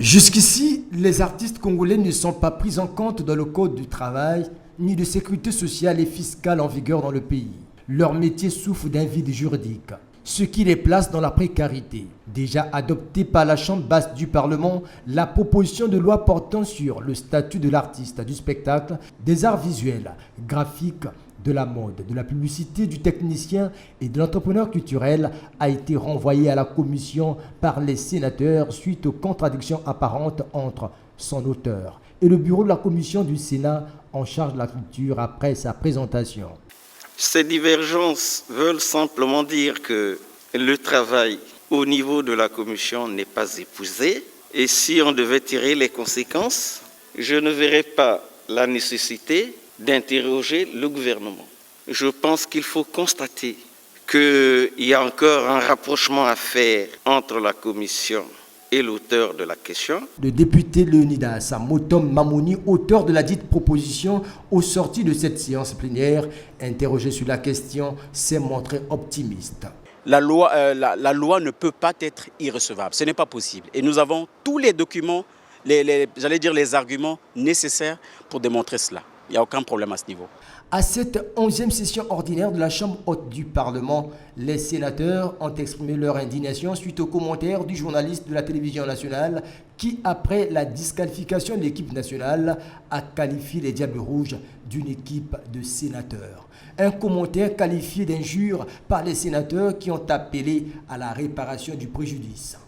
Jusqu'ici, les artistes congolais ne sont pas pris en compte dans le code du travail ni de sécurité sociale et fiscale en vigueur dans le pays. Leur métier souffre d'un vide juridique, ce qui les place dans la précarité. Déjà adoptée par la Chambre basse du Parlement, la proposition de loi portant sur le statut de l'artiste du spectacle, des arts visuels, graphiques, de la mode, de la publicité, du technicien et de l'entrepreneur culturel a été renvoyée à la commission par les sénateurs suite aux contradictions apparentes entre son auteur et le bureau de la commission du Sénat en charge de la culture après sa présentation. Ces divergences veulent simplement dire que le travail au niveau de la commission n'est pas épousé et si on devait tirer les conséquences, je ne verrais pas la nécessité d'interroger le gouvernement. Je pense qu'il faut constater qu'il y a encore un rapprochement à faire entre la commission et l'auteur de la question. Le député Leonidas Motom Mamouni, auteur de la dite proposition, au sorti de cette séance plénière, interrogé sur la question, s'est montré optimiste. La loi ne peut pas être irrecevable, ce n'est pas possible. Et nous avons tous les documents, les arguments nécessaires pour démontrer cela. Il n'y a aucun problème à ce niveau. À cette 11e session ordinaire de la Chambre haute du Parlement, les sénateurs ont exprimé leur indignation suite aux commentaires du journaliste de la télévision nationale qui, après la disqualification de l'équipe nationale, a qualifié les Diables Rouges d'une équipe de sénateurs. Un commentaire qualifié d'injure par les sénateurs qui ont appelé à la réparation du préjudice.